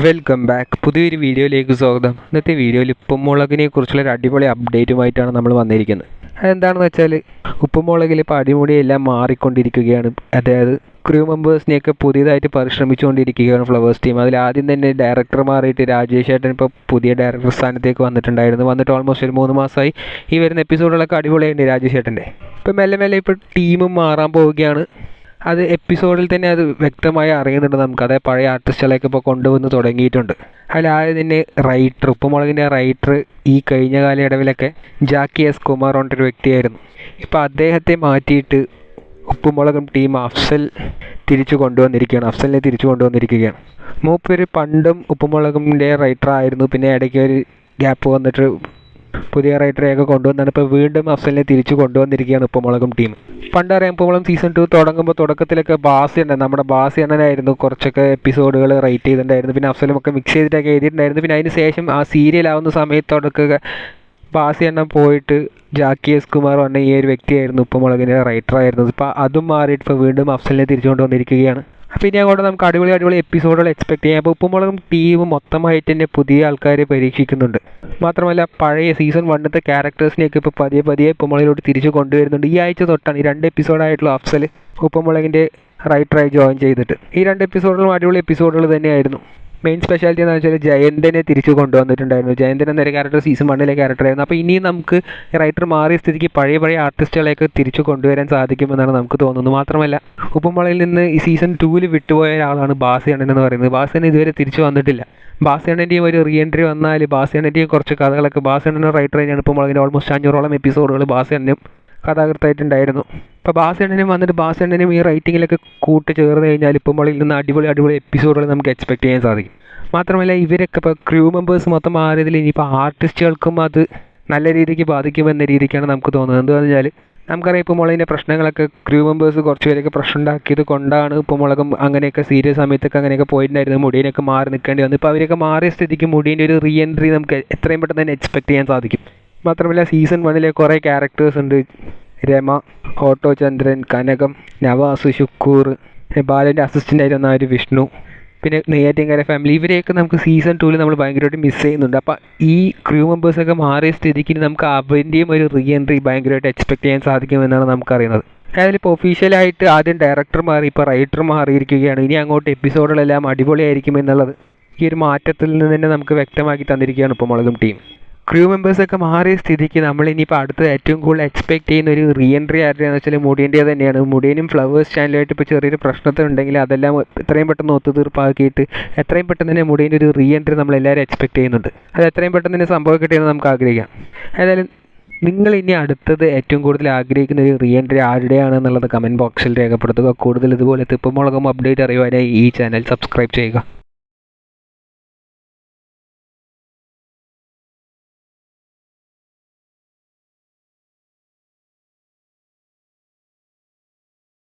Welcome back. പുതിയൊരു വീഡിയോയിലേക്ക് സ്വാഗതം. ഇന്നത്തെ വീഡിയോയിൽ ഉപ്പുമുളകിനെ കുറിച്ചുള്ളൊരു അടിപൊളി അപ്ഡേറ്റുമായിട്ടാണ് നമ്മൾ വന്നിരിക്കുന്നത്. അതെന്താണെന്ന് വെച്ചാൽ ഉപ്പുമുളകിൽ ഇപ്പോൾ അടിമുടിയെല്ലാം മാറിക്കൊണ്ടിരിക്കുകയാണ്. അതായത് ക്രൂ മെമ്പേഴ്സിനെയൊക്കെ പുതിയതായിട്ട് പരിശ്രമിച്ചുകൊണ്ടിരിക്കുകയാണ് ഫ്ലവേഴ്സ് ടീം. അതിൽ ആദ്യം തന്നെ ഡയറക്ടർ മാറിയിട്ട് രാജേഷ് ഏട്ടൻ ഇപ്പോൾ പുതിയ ഡയറക്ടർ സ്ഥാനത്തേക്ക് വന്നിട്ട് ഓൾമോസ്റ്റ് ഒരു 3 മാസമായി. ഈ വരുന്ന എപ്പിസോഡുകളൊക്കെ അടിപൊളിയുണ്ട് രാജേഷ് ഏട്ടൻ്റെ. ഇപ്പോൾ മെല്ലെ ഇപ്പോൾ ടീമും മാറാൻ പോവുകയാണ്. അത് എപ്പിസോഡിൽ തന്നെ അത് വ്യക്തമായി അറിയുന്നുണ്ട് നമുക്ക്. അതായത് പഴയ ആർട്ടിസ്റ്റുകളെയൊക്കെ ഇപ്പോൾ കൊണ്ടുവന്ന് തുടങ്ങിയിട്ടുണ്ട്. അതിലാദ്യം തന്നെ ഉപ്പുമുളകിൻ്റെ റൈറ്റർ ഈ കഴിഞ്ഞ കാലയളവിലൊക്കെ ജാക്കി എസ് കുമാർ കൊണ്ടൊരു വ്യക്തിയായിരുന്നു. ഇപ്പോൾ അദ്ദേഹത്തെ മാറ്റിയിട്ട് ഉപ്പുമുളകും ടീം അഫ്സലിനെ തിരിച്ചു കൊണ്ടുവന്നിരിക്കുകയാണ്. മൂപ്പര് പണ്ടും ഉപ്പുമുളകിൻ്റെ റൈറ്റർ ആയിരുന്നു. പിന്നെ ഇടയ്ക്ക് ഒരു ഗ്യാപ്പ് വന്നിട്ട് പുതിയ റൈറ്ററെയൊക്കെ കൊണ്ടുവന്നാണ് ഇപ്പോൾ വീണ്ടും അഫ്സലിനെ തിരിച്ചു കൊണ്ടുവന്നിരിക്കുകയാണ് ഉപ്പുമുളകും ടീം. പണ്ടറിയാം ഉപ്പുമുളകും സീസൺ 2 തുടങ്ങുമ്പോൾ തുടക്കത്തിലൊക്കെ നമ്മുടെ ബാസി അണ്ണനായിരുന്നു കുറച്ചൊക്കെ എപ്പിസോഡുകൾ റൈറ്റ് ചെയ്തിട്ടുണ്ടായിരുന്നു. പിന്നെ അഫ്സലുമൊക്കെ മിക്സ് ചെയ്തിട്ടൊക്കെ എഴുതിയിട്ടുണ്ടായിരുന്നു. പിന്നെ അതിന് ശേഷം ആ സീരിയലാവുന്ന സമയത്തൊക്കെ ബാസി അണ്ണൻ പോയിട്ട് ജാക്കി എസ് കുമാർ പറഞ്ഞ ഈ ഒരു വ്യക്തിയായിരുന്നു ഉപ്പുമുളകിൻ്റെ റൈറ്ററായിരുന്നത്. ഇപ്പോൾ അതും മാറിയിട്ട് ഇപ്പോൾ വീണ്ടും അഫ്സലിനെ തിരിച്ചു കൊണ്ടുവന്നിരിക്കുകയാണ്. അപ്പോൾ ഇനി അങ്ങോട്ട് നമുക്ക് അടിപൊളി എപ്പിസോഡുകൾ എക്സ്പെക്ട് ചെയ്യാം. അപ്പോൾ ഉപ്പുമുളകും ടീമും മൊത്തമായിട്ട് തന്നെ പുതിയ ആൾക്കാരെ പരീക്ഷിക്കുന്നുണ്ട്. മാത്രമല്ല പഴയ സീസൺ 1 ക്യാരക്ടേഴ്സിനെയൊക്കെ ഇപ്പോൾ പതിയെ ഉപ്പുമുളകിലോട്ട് തിരിച്ചു കൊണ്ടുവരുന്നുണ്ട്. ഈ ആഴ്ച തൊട്ടാണ് ഈ 2 എപ്പിസോഡായിട്ടുള്ള അഫ്സൽ ഉപ്പുമുളകിൻ്റെ റൈറ്ററായി ജോയിൻ ചെയ്തിട്ട്. ഈ 2 എപ്പിസോഡുകളും അടിപൊളി എപ്പിസോഡുകൾ തന്നെയായിരുന്നു. മെയിൻ സ്പെഷ്യാലിറ്റി എന്ന് വെച്ചാൽ ജയന്തനെ തിരിച്ചു കൊണ്ടുവന്നിട്ടുണ്ടായിരുന്നു. ജയന്തൻ എന്നൊരു ക്യാരക്ടർ സീസൺ 1 ക്യാരക്ടറായിരുന്നു. അപ്പോൾ ഇനിയും നമുക്ക് റൈറ്റർ മാറിയ സ്ഥിതിക്ക് പഴയ ആർട്ടിസ്റ്റുകളെയൊക്കെ തിരിച്ചു കൊണ്ടുവരാൻ സാധിക്കുമെന്നാണ് നമുക്ക് തോന്നുന്നത്. മാത്രമല്ല ഉപ്പുമുളകിൽ നിന്ന് ഈ സീസൺ 2 വിട്ടുപോയ ഒരാളാണ് ബാസി അണ്ണൻ എന്ന് പറയുന്നത്. ബാസി അണ്ണൻ ഇതുവരെ തിരിച്ചു വന്നിട്ടില്ല. ബാസി അണ്ണൻ്റെയും ഒരു റീ എൻട്രി വന്നാൽ ബാസി അണ്ണൻ്റെയും കുറച്ച് കഥകളൊക്കെ ബാസി അണ്ണൻ്റെ റൈറ്റർ തന്നെയാണ്. ഉപ്പുമുളകിൻ്റെ ഓൾമോസ്റ്റ് 500ഓളം എപ്പിസോഡുകൾ ബാസി അണ്ണനും കഥാകൃത്തായിട്ടുണ്ടായിരുന്നു. ഇപ്പോൾ ബാസി അണ്ണനും വന്നിട്ട് ബാസി അണ്ണനും ഈ റൈറ്റിങ്ങിലൊക്കെ ചേർന്ന് കഴിഞ്ഞാൽ ഉപ്പുമുളകിൽ നിന്ന് അടിപൊളി എപ്പിസോഡുകൾ നമുക്ക് എക്സ്പെക്ട് ചെയ്യാൻ സാധിക്കും. മാത്രമല്ല ഇവരൊക്കെ ഇപ്പോൾ ക്രൂ മെമ്പേഴ്സ് മൊത്തം മാറിയതിൽ ഇനിയിപ്പോൾ ആർട്ടിസ്റ്റുകൾക്കും അത് നല്ല രീതിക്ക് ബാധിക്കുമെന്ന രീതിക്കാണ് നമുക്ക് തോന്നുന്നത്. എന്താണെന്ന് വെച്ചാൽ നമുക്കറിയാം ഉപ്പുമുളകിൻ്റെ പ്രശ്നങ്ങളൊക്കെ ക്രൂ മെമ്പേഴ്സ് കുറച്ച് പേരൊക്കെ പ്രശ്നം ഉണ്ടാക്കിയത് കൊണ്ടാണ് ഉപ്പുമുളകും അങ്ങനെയൊക്കെ സീരിയസ് സമയത്തൊക്കെ അങ്ങനെയൊക്കെ പോയിട്ടുണ്ടായിരുന്നു. മുടിയനൊക്കെ മാറി നിൽക്കേണ്ടി വന്നു. ഇപ്പോൾ അവരൊക്കെ മാറിയ സ്ഥിതിക്ക് മുടിയൻ്റെ ഒരു റീ എൻട്രി നമുക്ക് എത്രയും പെട്ടെന്ന് തന്നെ എക്സ്പെക്ട് ചെയ്യാൻ സാധിക്കും. മാത്രമല്ല സീസൺ 1 കുറേ ക്യാരക്ടേഴ്സ് ഉണ്ട്. രമ, ഓട്ടോ ചന്ദ്രൻ, കനകം, നവാസ്, ശുക്കൂർ, ബാലൻ്റെ അസിസ്റ്റൻ്റ് ആയിരുന്ന ഒരു വിഷ്ണു, പിന്നെ നെയ്യാറ്റിൻകര ഫാമിലി, ഇവരെയൊക്കെ നമുക്ക് സീസൺ 2 നമ്മൾ ഭയങ്കരമായിട്ട് മിസ് ചെയ്യുന്നുണ്ട്. അപ്പോൾ ഈ ക്രൂ മെമ്പേഴ്സൊക്കെ മാറിയ സ്ഥിതിക്ക് നമുക്ക് അവൻ്റെയും ഒരു റീ എൻട്രി ഭയങ്കരമായിട്ട് എക്സ്പെക്ട് ചെയ്യാൻ സാധിക്കുമെന്നാണ് നമുക്കറിയുന്നത്. അതായത് ഇപ്പോൾ ഒഫീഷ്യലായിട്ട് ആദ്യം ഡയറക്ടർ മാറി, ഇപ്പോൾ റൈറ്റർ മാറിയിരിക്കുകയാണ്. ഇനി അങ്ങോട്ട് എപ്പിസോഡുകളെല്ലാം അടിപൊളിയായിരിക്കും എന്നുള്ളത് ഈ ഒരു മാറ്റത്തിൽ നിന്ന് തന്നെ നമുക്ക് വ്യക്തമാക്കി തന്നിരിക്കുകയാണ് ഉപ്പുമുളകും ടീം. ക്രൂ മെമ്പേഴ്സൊക്കെ മാറിയ സ്ഥിതിക്ക് നമ്മളിനിയിപ്പോൾ അടുത്ത് ഏറ്റവും കൂടുതൽ എക്സ്പെക്ട് ചെയ്യുന്ന ഒരു റീ എൻട്രി ആരുടെയാണെന്ന് വെച്ചാൽ മുടിയൻ്റെ തന്നെയാണ്. മുടിയനും ഫ്ലവേഴ്സ് ചാനലുമായിട്ട് ഇപ്പോൾ ചെറിയൊരു പ്രശ്നത്തിലുണ്ടെങ്കിൽ അതെല്ലാം എത്രയും പെട്ടെന്ന് ഒത്തുതീർപ്പാക്കിയിട്ട് എത്രയും പെട്ടെന്ന് തന്നെ മുടിയൻ്റെ ഒരു റീ എൻട്രി നമ്മളെല്ലാവരും എക്സ്പെക്ട് ചെയ്യുന്നുണ്ട്. അത് എത്രയും പെട്ടെന്ന് തന്നെ സംഭവിക്കട്ടെ എന്ന് നമുക്ക് ആഗ്രഹിക്കാം. ഏതായാലും നിങ്ങൾ ഇനി അടുത്തത് ഏറ്റവും കൂടുതൽ ആഗ്രഹിക്കുന്ന ഒരു റീ എൻട്രി ആരുടെയാണെന്നുള്ളത് കമൻറ്റ് ബോക്സിൽ രേഖപ്പെടുത്തുക. കൂടുതൽ ഇതുപോലത്തെ ഉപ്പുമുളകും അപ്ഡേറ്റ് അറിയുവാനായി ഈ ചാനൽ സബ്സ്ക്രൈബ് ചെയ്യുക.